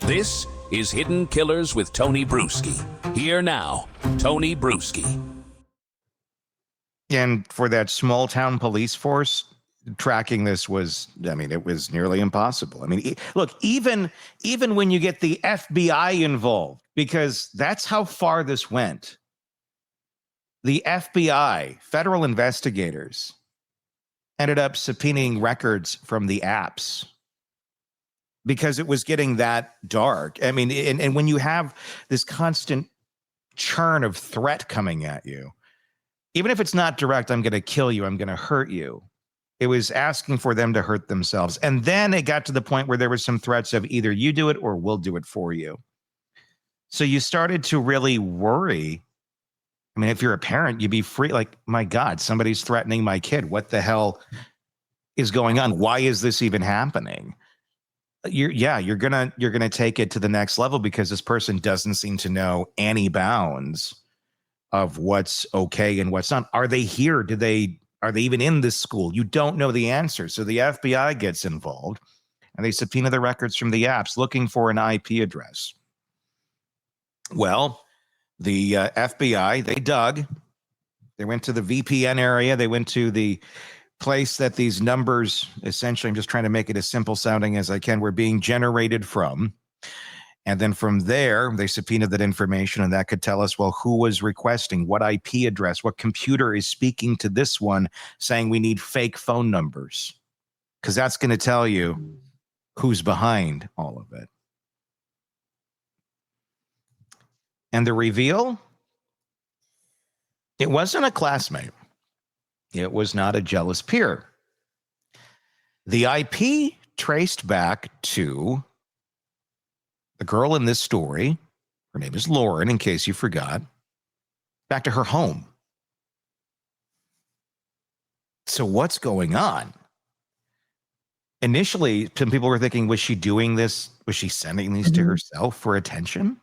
This is Hidden Killers with Tony Brueski. Here now, Tony Brueski. And for that small town police force, tracking this was, it was nearly impossible. Look, even when you get the FBI involved, because that's how far this went. The FBI, federal investigators, ended up subpoenaing records from the apps because it was getting that dark. And when you have this constant churn of threat coming at you, even if it's not direct, I'm going to kill you, I'm going to hurt you. It was asking for them to hurt themselves. And then it got to the point where there was some threats of either you do it or we'll do it for you. So you started to really worry. If you're a parent, you'd be free. Like, my God, somebody's threatening my kid. What the hell is going on? Why is this even happening? You're gonna take it to the next level because this person doesn't seem to know any bounds of what's okay and what's not. Are they here? Are they even in this school? You don't know the answer. So the FBI gets involved and they subpoena the records from the apps looking for an IP address. Well, the FBI, they dug. They went to the VPN area. They went to the place that these numbers, essentially, I'm just trying to make it as simple sounding as I can, were being generated from. And then from there, they subpoenaed that information, and that could tell us, well, who was requesting, what IP address, what computer is speaking to this one saying we need fake phone numbers, because that's going to tell you who's behind all of it. And the reveal? It wasn't a classmate. It was not a jealous peer. The IP traced back to the girl in this story. Her name is Lauren, in case you forgot. Back to her home. So what's going on? Initially, some people were thinking, was she doing this? Was she sending these to herself for attention?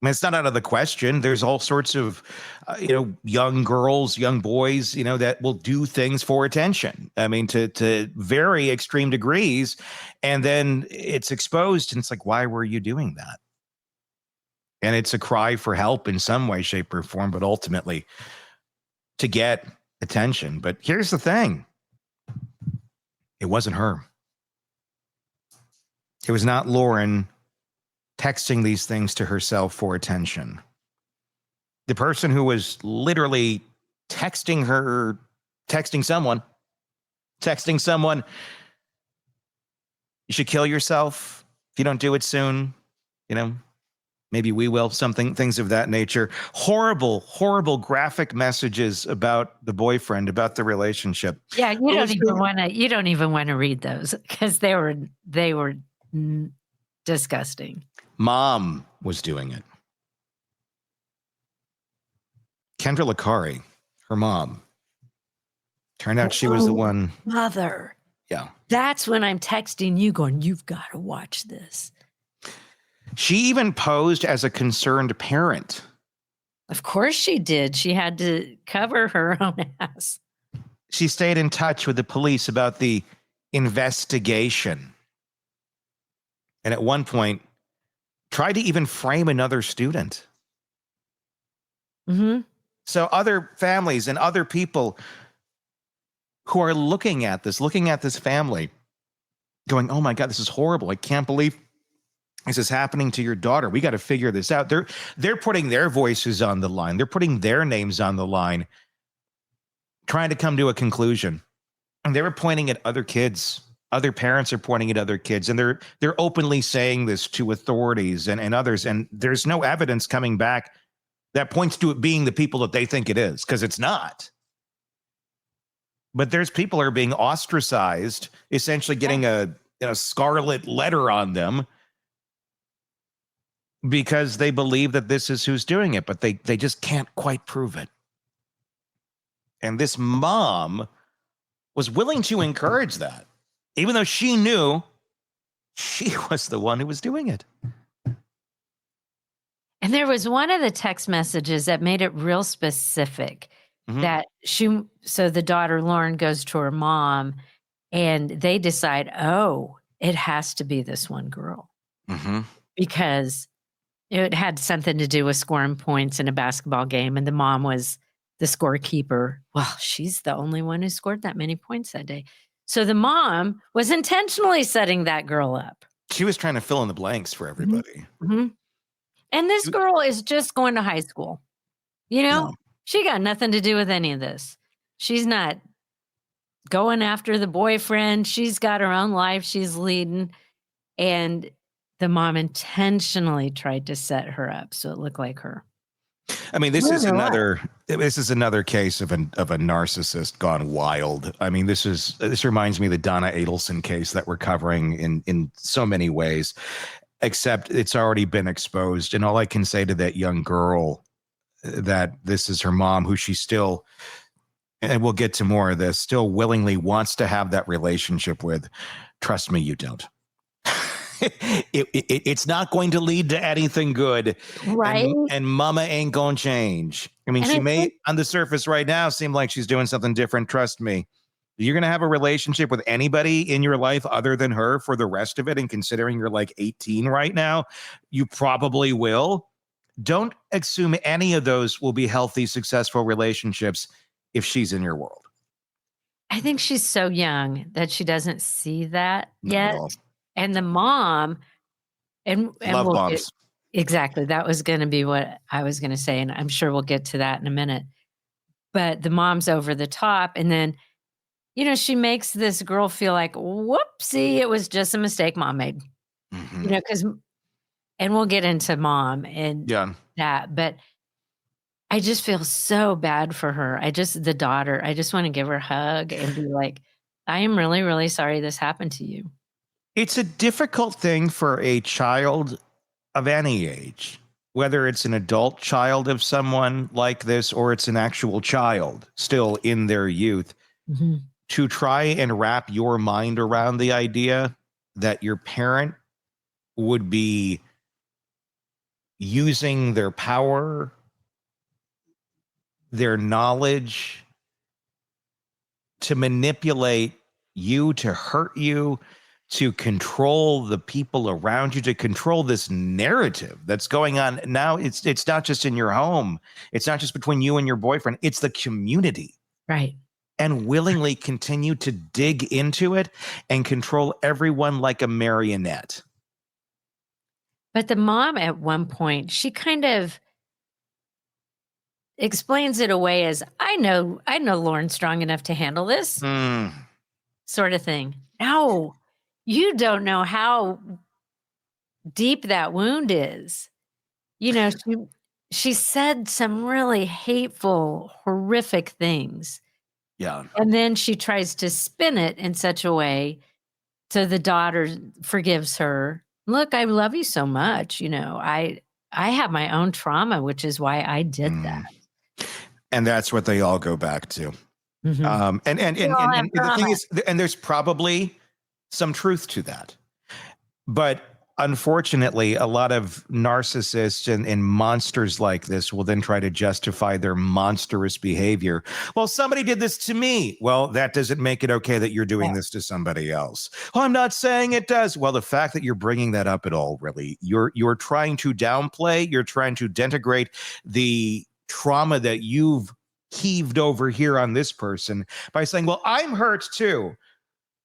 It's not out of the question. There's all sorts of, young girls, young boys, that will do things for attention. To very extreme degrees. And then it's exposed and it's like, why were you doing that? And it's a cry for help in some way, shape, or form, but ultimately to get attention. But here's the thing. It wasn't her. It was not Lauren texting these things to herself for attention. The person who was literally texting someone, you should kill yourself if you don't do it soon. Maybe we will, things of that nature. Horrible, horrible graphic messages about the boyfriend, about the relationship. Yeah, you don't even want to read those because they were disgusting. Mom was doing it. Kendra Licari, her mom. Turned out she was the one. Mother. Yeah. That's when I'm texting you going, you've got to watch this. She even posed as a concerned parent. Of course she did. She had to cover her own ass. She stayed in touch with the police about the investigation. And at one point, tried to even frame another student. Mm-hmm. So other families and other people who are looking at this family, going, oh my God, this is horrible. I can't believe this is happening to your daughter. We got to figure this out. They're putting their voices on the line. They're putting their names on the line, trying to come to a conclusion. And they were pointing at other kids. Other parents are pointing at other kids, and they're openly saying this to authorities and others. And there's no evidence coming back that points to it being the people that they think it is, because it's not. But there's people who are being ostracized, essentially getting a scarlet letter on them because they believe that this is who's doing it, but they just can't quite prove it. And this mom was willing to encourage that, even though she knew she was the one who was doing it. And there was one of the text messages that made it real specific that so the daughter Lauren goes to her mom and they decide, oh, it has to be this one girl. because it had something to do with scoring points in a basketball game, and the mom was the scorekeeper. Well, she's the only one who scored that many points that day. So the mom was intentionally setting that girl up. She was trying to fill in the blanks for everybody. And this girl is just going to high school. You know, she got nothing to do with any of this. She's not going after the boyfriend. She's got her own life she's leading. And the mom intentionally tried to set her up so it looked like her. I mean, this is another case of a narcissist gone wild. I mean, this reminds me of the Donna Adelson case that we're covering in so many ways, except it's already been exposed. And all I can say to that young girl that this is her mom, who she still, and we'll get to more of this, still willingly wants to have that relationship with. Trust me, you don't. It's not going to lead to anything good. Right. And mama ain't going to change. I mean, she may on the surface right now seem like she's doing something different. Trust me. You're going to have a relationship with anybody in your life other than her for the rest of it. And considering you're like 18 right now, you probably will. Don't assume any of those will be healthy, successful relationships if she's in your world. I think she's so young that she doesn't see that yet. And the mom, and love bombs. Exactly. That was going to be what I was going to say. And I'm sure we'll get to that in a minute. But the mom's over the top. And then, you know, she makes this girl feel like, whoopsie, it was just a mistake mom made. You know, and we'll get into mom and that. But I just feel so bad for her. The daughter, I just want to give her a hug and be like, I am really, really sorry this happened to you. It's a difficult thing for a child of any age, whether it's an adult child of someone like this or it's an actual child still in their youth, to try and wrap your mind around the idea that your parent would be using their power, their knowledge to manipulate you, to hurt you, to control the people around you, to control this narrative that's going on now. It's not just in your home. It's not just between you and your boyfriend. It's the community. Right. And willingly continue to dig into it and control everyone like a marionette. But the mom at one point, she kind of explains it away as, I know Lauren's strong enough to handle this sort of thing. No. You don't know how deep that wound is. You know, she said some really hateful, horrific things. Yeah. And then she tries to spin it in such a way so the daughter forgives her. Look, I love you so much. You know, I have my own trauma, which is why I did that. And that's what they all go back to. And the thing is, and there's probably some truth to that. But unfortunately, a lot of narcissists and monsters like this will then try to justify their monstrous behavior. Well, somebody did this to me. Well, that doesn't make it okay that you're doing this to somebody else. Well, I'm not saying it does. Well, the fact that you're bringing that up at all, really, you're trying to downplay, you're trying to denigrate the trauma that you've heaved over here on this person by saying, well, I'm hurt too.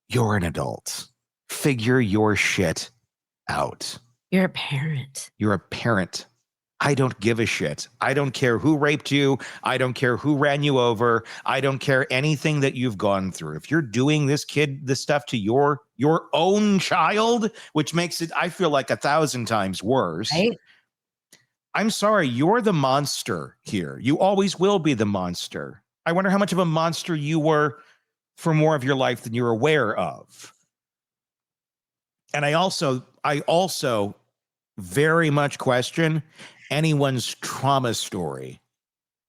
You're an adult. Figure your shit out. You're a parent. You're a parent. I don't give a shit. I don't care who raped you. I don't care who ran you over. I don't care anything that you've gone through. If you're doing this stuff to your own child, which makes it, I feel like 1,000 times worse. Right? I'm sorry. You're the monster here. You always will be the monster. I wonder how much of a monster you were for more of your life than you're aware of. And I also very much question anyone's trauma story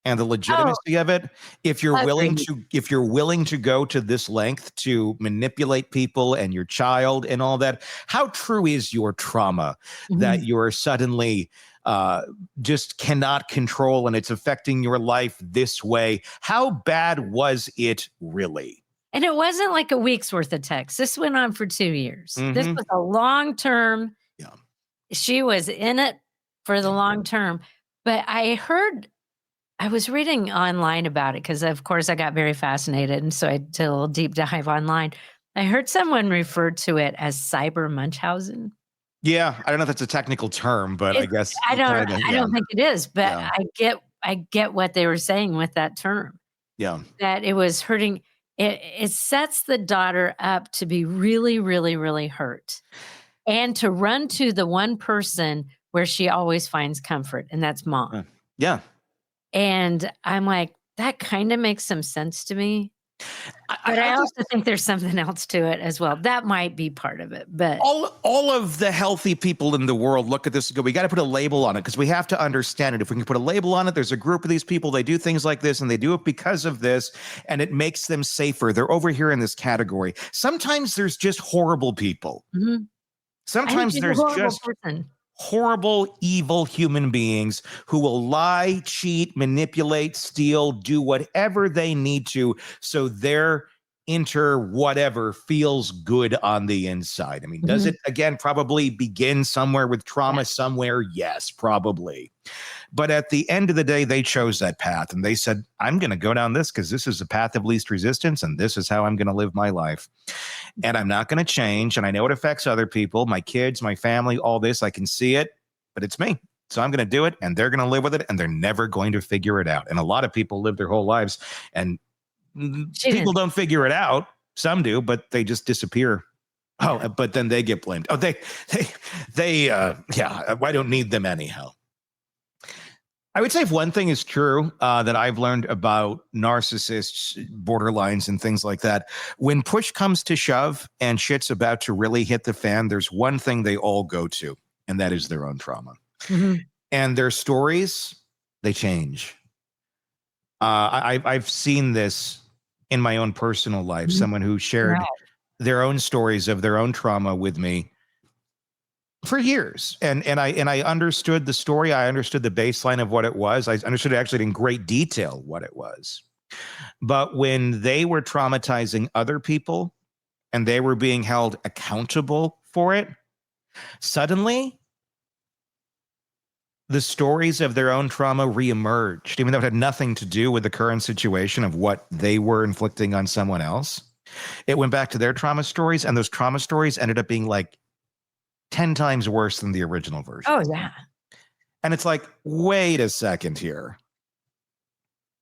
and the legitimacy of it. If you're willing to go to this length to manipulate people and your child and all that, how true is your trauma that you're suddenly just cannot control and it's affecting your life this way? How bad was it really? And it wasn't like a week's worth of text. This went on for 2 years. This was a long-term she was in it for the long term. But I was reading online about it because, of course, I got very fascinated. And so I did a little deep dive online. I heard someone refer to it as cyber Munchausen. Yeah, I don't know if that's a technical term, but I guess I don't think it is, but Yeah. I get what they were saying with that term. Yeah. That it was hurting. It sets the daughter up to be really, really, really hurt and to run to the one person where she always finds comfort, and that's mom. Yeah. And I'm like, that kind of makes some sense to me. But I also think there's something else to it as well. That might be part of it, but all of the healthy people in the world look at this and go, we got to put a label on it because we have to understand it. If we can put a label on it, there's a group of these people, they do things like this and they do it because of this, and it makes them safer. They're over here in this category. Sometimes there's just horrible people. Mhm. Sometimes there's just horrible, evil human beings who will lie, cheat, manipulate, steal, do whatever they need to so their whatever feels good on the inside. I mean, does it, again, probably begin somewhere with trauma somewhere? Yes, probably. But at the end of the day, they chose that path and they said, I'm going to go down this because this is the path of least resistance and this is how I'm going to live my life. And I'm not going to change. And I know it affects other people, my kids, my family, all this. I can see it, but it's me. So I'm going to do it and they're going to live with it and they're never going to figure it out. And a lot of people live their whole lives and people don't figure it out. Some do, but they just disappear. Oh, but then they get blamed. Oh, I don't need them anyhow. I would say if one thing is true that I've learned about narcissists, borderlines, and things like that, when push comes to shove and shit's about to really hit the fan, there's one thing they all go to, and that is their own trauma. And their stories, they change. I've seen this in my own personal life, someone who shared their own stories of their own trauma with me for years. And I understood the story. I understood the baseline of what it was. I understood actually in great detail what it was. But when they were traumatizing other people and they were being held accountable for it, suddenly the stories of their own trauma reemerged, even though it had nothing to do with the current situation of what they were inflicting on someone else. It went back to their trauma stories, and those trauma stories ended up being like 10 times worse than the original version. Oh, yeah. And it's like, wait a second here.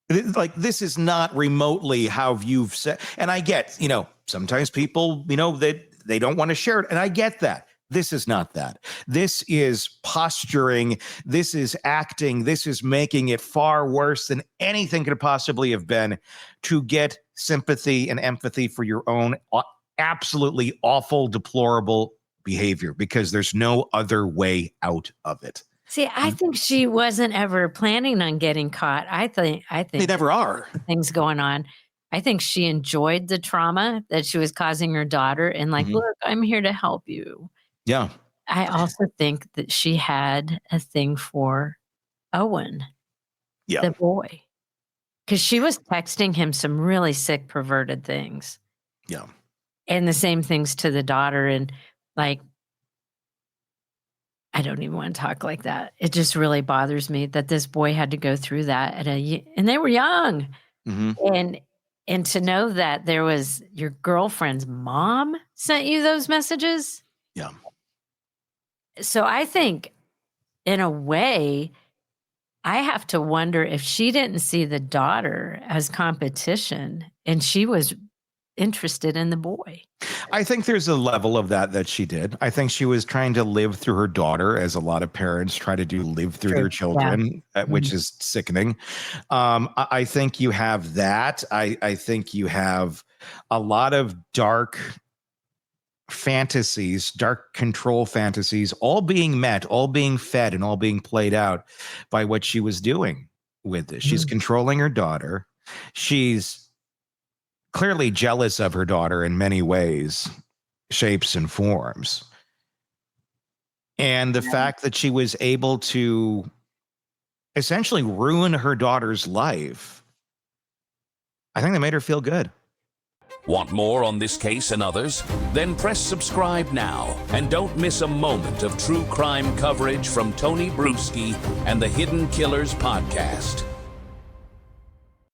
Like, this is not remotely how you've said. And I get, sometimes people, that they don't want to share it. And I get that. This is not that. This is posturing. This is acting. This is making it far worse than anything could possibly have been to get sympathy and empathy for your own absolutely awful, deplorable behavior, because there's no other way out of it. See, I think she wasn't ever planning on getting caught. I think they never are. Things going on. I think she enjoyed the trauma that she was causing her daughter and look, I'm here to help you. Yeah. I also think that she had a thing for Owen, the boy, because she was texting him some really sick, perverted things. Yeah. And the same things to the daughter. And I don't even want to talk like that. It just really bothers me that this boy had to go through that and they were young. And to know that there was your girlfriend's mom sent you those messages. Yeah. So I think in a way, I have to wonder if she didn't see the daughter as competition and she was interested in the boy. I think there's a level of that she did. I think she was trying to live through her daughter, as a lot of parents try to do, live through their children, which is sickening. I think you have that. I think you have a lot of dark fantasies, dark control fantasies, all being met, all being fed, and all being played out by what she was doing with this. She's controlling her daughter. She's clearly jealous of her daughter in many ways, shapes, and forms. And the fact that she was able to essentially ruin her daughter's life, I think that made her feel good. Want more on this case and others? Then press subscribe now and don't miss a moment of true crime coverage from Tony Brueski and the Hidden Killers podcast.